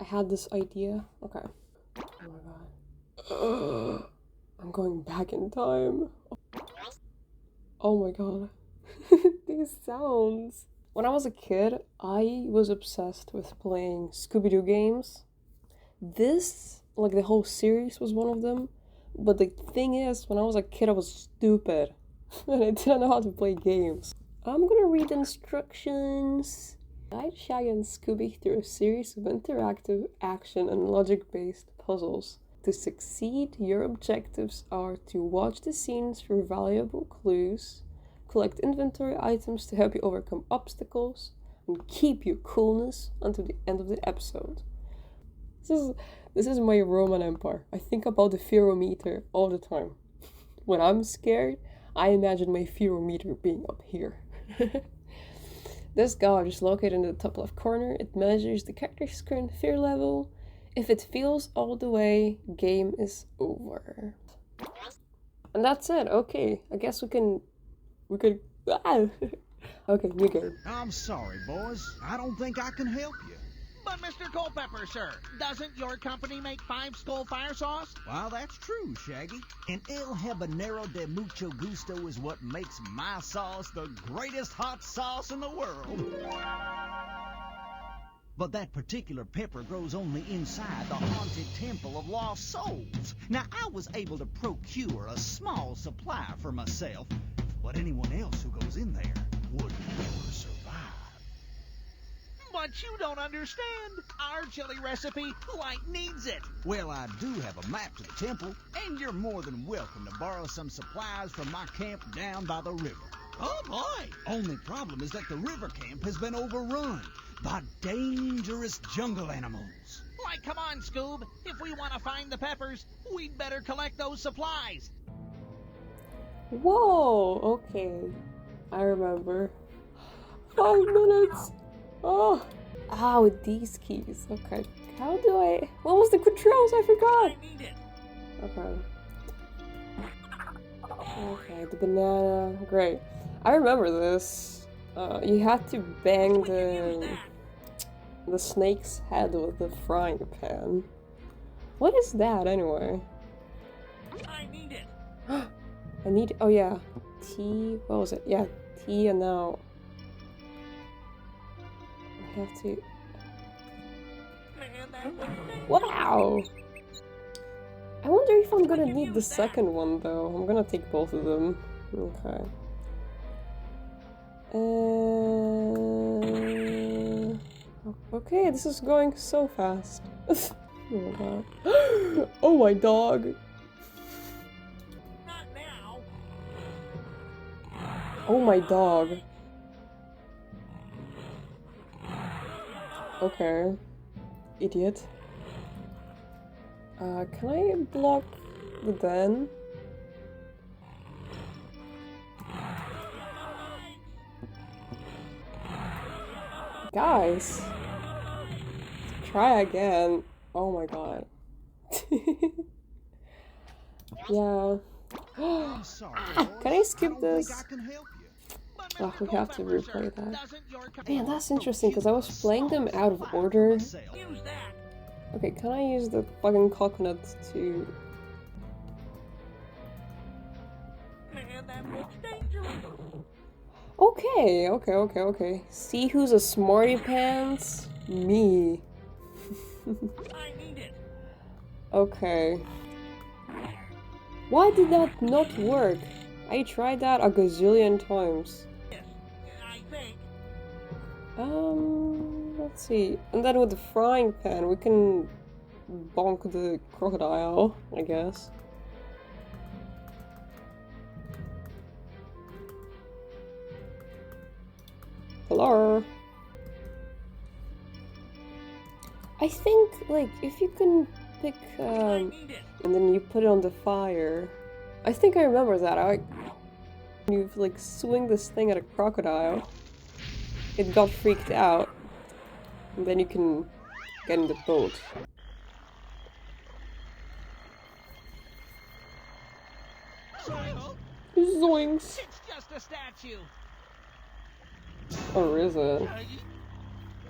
I had this idea. Okay. Oh my god. I'm going back in time. Oh my god. These sounds. When I was a kid, I was obsessed with playing Scooby-Doo games. This, like the whole series was one of them. But the thing is, when I was a kid, I was stupid. And I didn't know how to play games. I'm gonna read instructions. Guide Shaggy and Scooby through a series of interactive action and logic-based puzzles. To succeed, your objectives are to watch the scenes for valuable clues, collect inventory items to help you overcome obstacles, and keep your coolness until the end of the episode. This is my Roman Empire. I think about the fearometer all the time. When I'm scared, I imagine my fearometer being up here. This gauge is located in the top left corner. It measures the character's current fear level. If it feels all the way, game is over. And that's it. Okay, I guess we could. Okay, new game. I'm sorry, boys. I don't think I can help you. But Mr. Culpepper, sir, doesn't your company make 5 Skull Fire Sauce? Well, that's true, Shaggy. And El Habanero de Mucho Gusto is what makes my sauce the greatest hot sauce in the world. But that particular pepper grows only inside the haunted temple of lost souls. Now, I was able to procure a small supply for myself, but anyone else who goes in there would never survive. But you don't understand. Our chili recipe, needs it. Well, I do have a map to the temple, and you're more than welcome to borrow some supplies from my camp down by the river. Oh, boy. Only problem is that the river camp has been overrun by dangerous jungle animals. Come on, Scoob. If we want to find the peppers, we'd better collect those supplies. Whoa, okay. I remember. 5 minutes. Oh. Ah, with these keys. Okay. How do I... What was the controls? I forgot. I need it. Okay. Okay, the banana. Great. I remember this. You had to bang the snake's head with the frying pan. What is that anyway? I need it. I need... Oh yeah. T... What was it? Yeah, T and now... I have to... Wow! I wonder if I'm gonna need the second one though. I'm gonna take both of them. Okay. Okay, this is going so fast. Oh my god. Oh my dog! Not now. Oh my dog. Okay. Idiot. Can I block the den? Guys! Try again. Oh my god. Yeah. I'm sorry, Can I skip this? I can help you. Oh, we have to replay that. Man, that's interesting because I was playing them out of order. Use that. Okay, can I use the fucking coconut to... Man, that looks dangerous. Okay. See who's a smarty pants? Me. I need it. Okay. Why did that not work? I tried that a gazillion times. Yes, I think. Let's see. And then with the frying pan, we can bonk the crocodile, I guess. Hello? I think, like, if you can pick, and then you put it on the fire. I think I remember that. You, like, swing this thing at a crocodile. It got freaked out. And then you can get in the boat. Zoinks! It's just a statue. Or is it?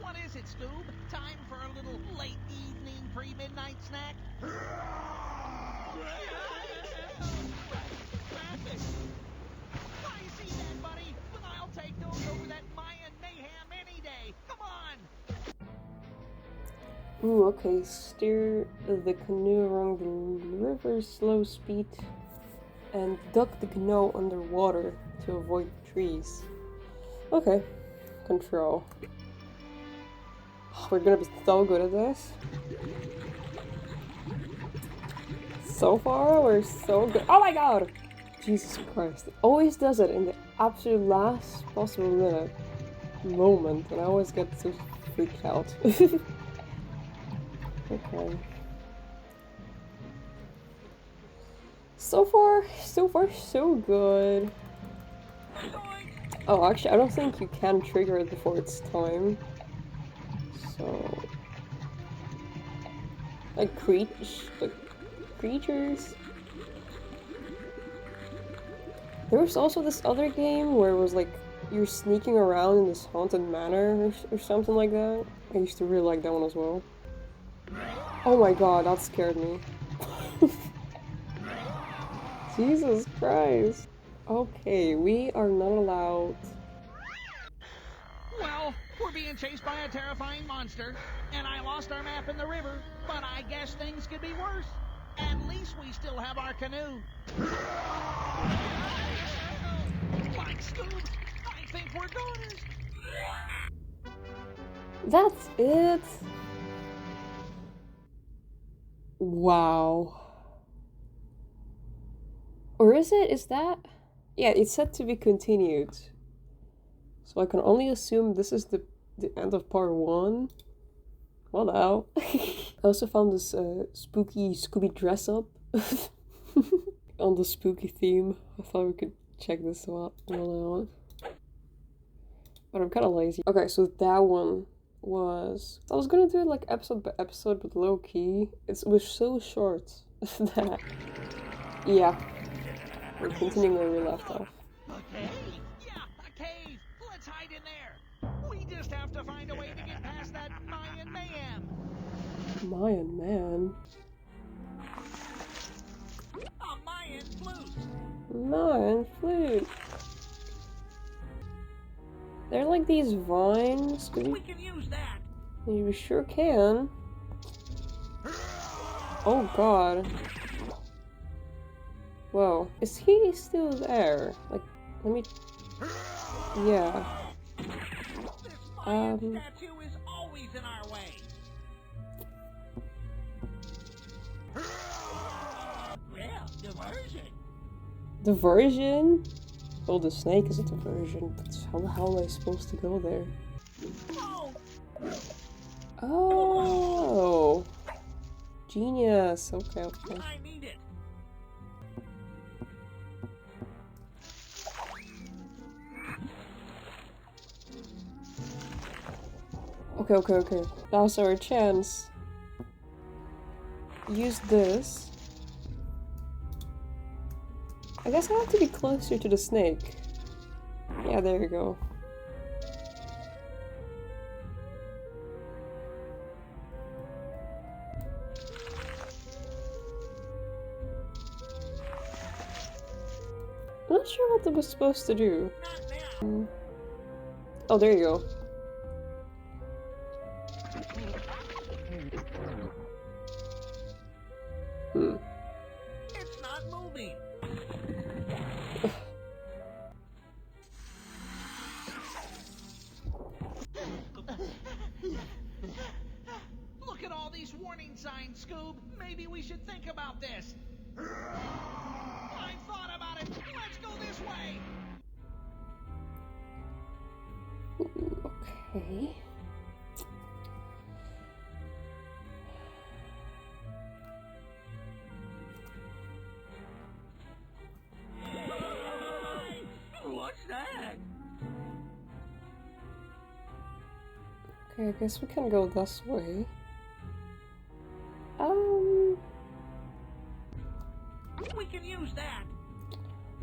What is it, Scoob? Time for a little late Ooh, okay. Steer the canoe along the river's slow speed and duck the canoe underwater to avoid trees. Okay. Control. Oh, we're gonna be so good at this. So far, we're so good. Oh my god! Jesus Christ. It always does it in the absolute last possible moment, and I always get so freaked out. Okay. So far, so good. Oh, actually, I don't think you can trigger it before it's time. So... like creatures. There was also this other game where it was like you're sneaking around in this haunted manor or something like that. I used to really like that one as well. Oh my god, that scared me. Jesus Christ. Okay, we are not allowed. Well, we're being chased by a terrifying monster, and I lost our map in the river, but I guess things could be worse. At least we still have our canoe. Like Scoob, I think we're goners. That's it? Wow. Or is it? Is that? Yeah, it's said to be continued. So I can only assume this is the end of part 1. Well, now. I also found this spooky Scooby dress up on the spooky theme. I thought we could check this one out. But I'm kind of lazy. Okay, so that one was... I was gonna do it like episode by episode, but low key. It was so short that... Yeah. We're continuing where we left off. Okay. Yeah, a cave. Let's hide in there. We just have to find a way to get past that Mayan man. Mayan man? A Mayan flute. Mayan flute. They're like these vines. We can use that. You sure can. Oh god. Whoa. Is he still there? Like, let me... Yeah. This Mayan statue is always in our way. Well, diversion. Diversion? Oh, the snake is a diversion. But how the hell am I supposed to go there? Oh. Oh. Genius. Okay, okay. I need it. Okay. Now's our chance. Use this. I guess I have to be closer to the snake. Yeah, there you go. I'm not sure what that was supposed to do. Oh, there you go. It's not moving. Look at all these warning signs, Scoob. Maybe we should think about this. I thought about it. Let's go this way. Okay. What's that? Okay, I guess we can go this way. We can use that.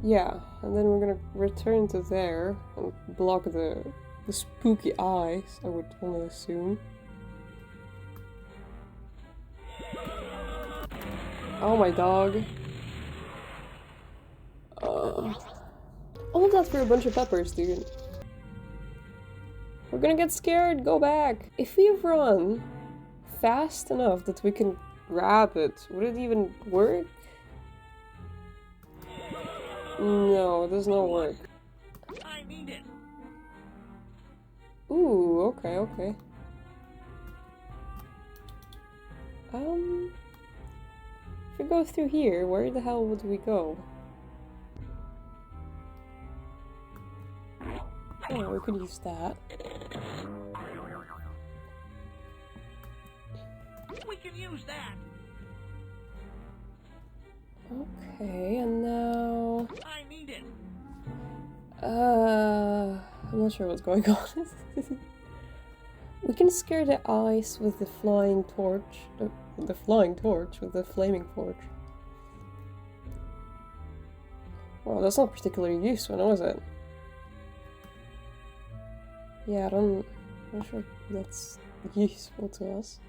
Yeah, and then we're gonna return to there and block the spooky eyes, I would only assume. Oh my dog. All of that for a bunch of peppers, dude. We're gonna get scared, go back. If we run fast enough that we can grab it? Would it even work? No, it does not work. I need it. Ooh, okay, okay. If we go through here, where the hell would we go? Oh, we could use that. We can use that. Okay, and now... I need it. I'm not sure what's going on. We can scare the ice with the flying torch. The flying torch with the flaming torch. Well, that's not particularly useful, is it? Yeah, I'm not sure that's useful to us.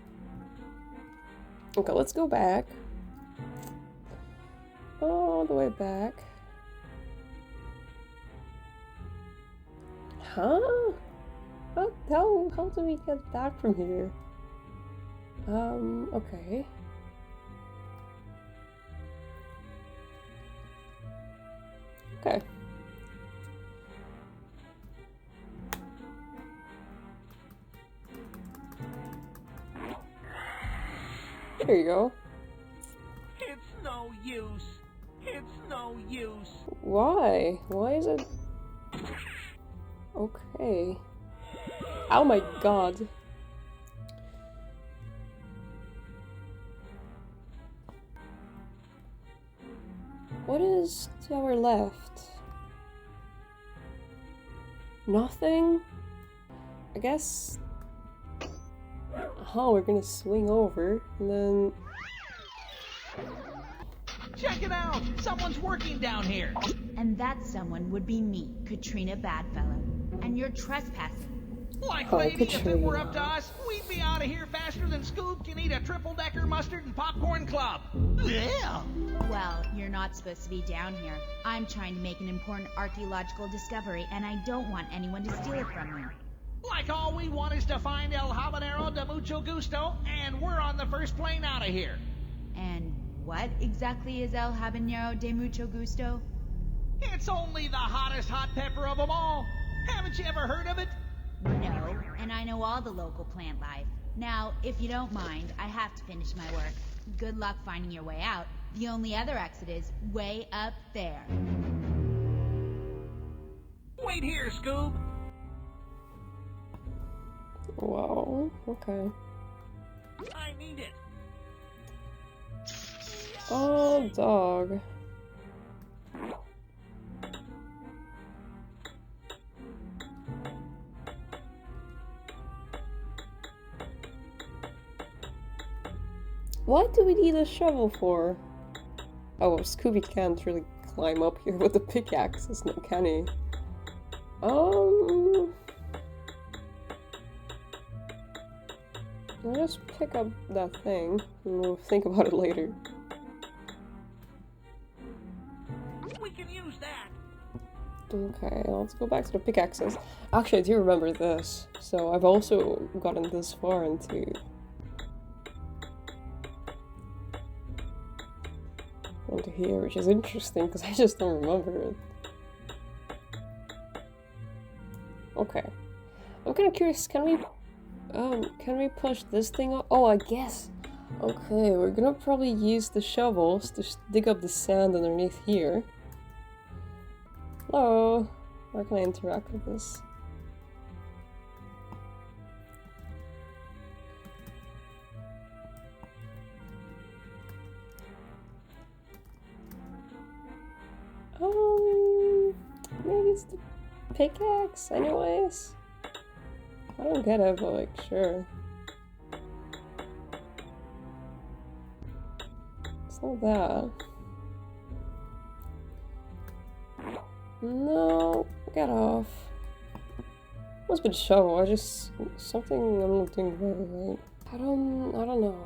Okay, let's go back. All the way back. Huh? How do we get back from here? Okay. Okay. There you go. It's no use. It's no use. Why? Why is it... Okay. Oh my god. What is to our left? Nothing? I guess... Oh, we're gonna swing over, and then... Check it out! Someone's working down here. And that someone would be me, Katrina Badfellow. And you're trespassing. Like, Oh, lady, if it were Katrina. up to us, we'd be out of here faster than Scoob can eat a triple-decker mustard and popcorn club. Yeah. Well, you're not supposed to be down here. I'm trying to make an important archaeological discovery, and I don't want anyone to steal it from me. Like all we want is to find El Habanero de Mucho Gusto, and we're on the first plane out of here. And what exactly is El Habanero de Mucho Gusto? It's only the hottest hot pepper of them all. Haven't you ever heard of it? No, and I know all the local plant life. Now, if you don't mind, I have to finish my work. Good luck finding your way out. The only other exit is way up there. Wait here, Scoob. Wow, okay. I need it. Oh, dog. What do we need a shovel for? Oh, well, Scooby can't really climb up here with the pickaxes, no, can he? I'll just pick up that thing, and we'll think about it later. We can use that. Okay, let's go back to the pickaxes. Actually, I do remember this, so I've also gotten this far into... onto here, which is interesting, because I just don't remember it. Okay. I'm kind of curious, can we push this thing up? Oh, I guess. Okay, we're gonna probably use the shovels to dig up the sand underneath here. Hello? How can I interact with this? Maybe it's the pickaxe, anyways? I don't get it, but like, sure. It's not that. No, get off. Must be the shovel, I just... something I'm not doing very right. I don't know.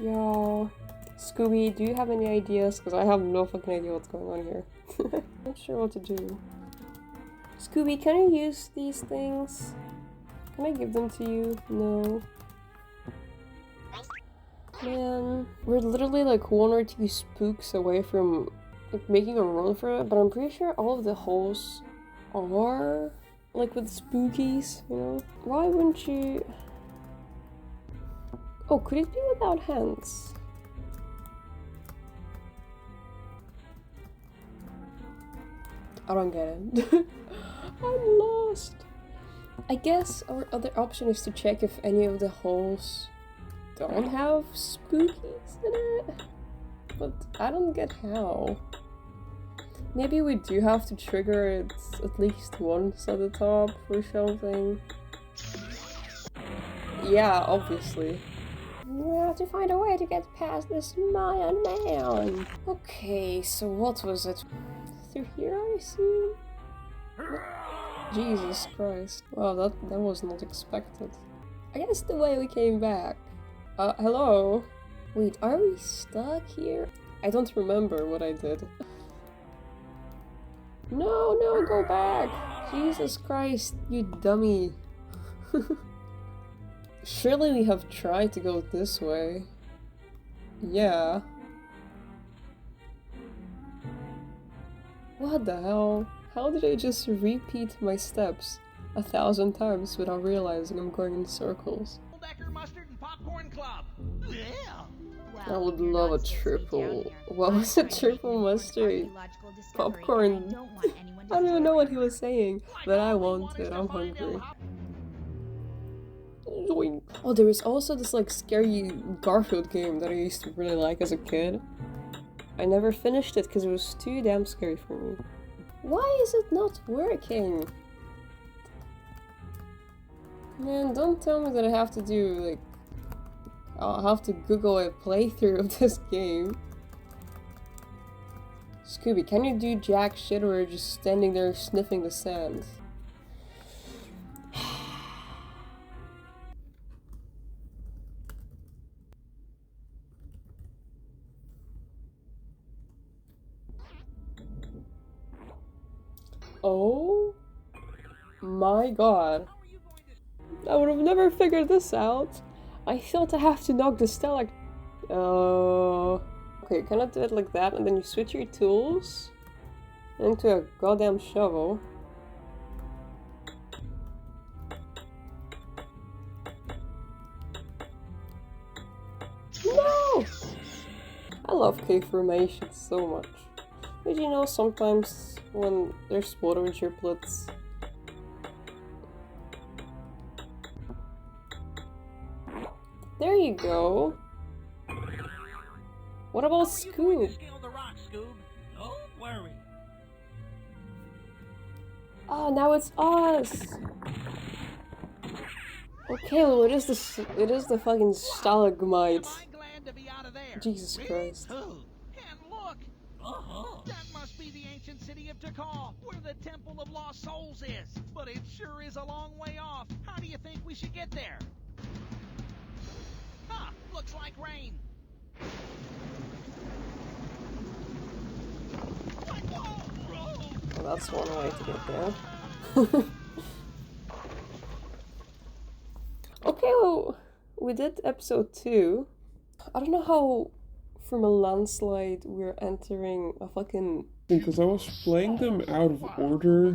Y'all... Scooby, do you have any ideas? Because I have no fucking idea what's going on here. Not sure what to do. Scooby, can you use these things? Can I give them to you? No. Man, we're literally like 1 or 2 spooks away from like making a run for it, but I'm pretty sure all of the holes are like with spookies, you know? Why wouldn't you... Oh, could it be without hands? I don't get it. I'm lost. I guess our other option is to check if any of the holes don't have spookies in it. But I don't get how. Maybe we do have to trigger it at least once at the top or something. Yeah, obviously. We have to find a way to get past this Mayan man. Okay, so what was it? Through here, I assume? Jesus Christ. Wow, that was not expected. I guess the way we came back. Hello? Wait, are we stuck here? I don't remember what I did. No, go back! Jesus Christ, you dummy. Surely we have tried to go this way. Yeah. What the hell? How did I just repeat my steps 1,000 times without realizing I'm going in circles? Decker Mustard and Popcorn Club. Yeah. Well, I would you're love not a supposed to be triple. down here. What I'm was a trying to make triple an important mustard? archaeological discovery, Popcorn. and I don't want anyone to I don't even know what he steal was saying, but I want it. I'm hungry. Yoink. Oh, there was also this like scary Garfield game that I used to really like as a kid. I never finished it because it was too damn scary for me. Why is it not working? Man, don't tell me that I have to do like... I'll have to Google a playthrough of this game. Scooby, can you do jack shit or are you just standing there sniffing the sand? Oh my god. I would have never figured this out. I thought I have to knock the stalactite. Okay, you cannot do it like that, and then you switch your tools into a goddamn shovel. No! I love cave formations so much. But you know, sometimes when there's water driplets, there you go. What about Scoob? Don't worry. Oh, now it's us. Okay, well it is the fucking stalagmite. I'm glad to be out of there. Jesus Christ. And look, that must be the ancient city of Tikal, where the Temple of Lost Souls is. But it sure is a long way off. How do you think we should get there? Huh, looks like rain. Well, that's one way to get there. Okay, well, we did episode 2. I don't know how from a landslide we're entering a fucking... Because I was playing them out of order,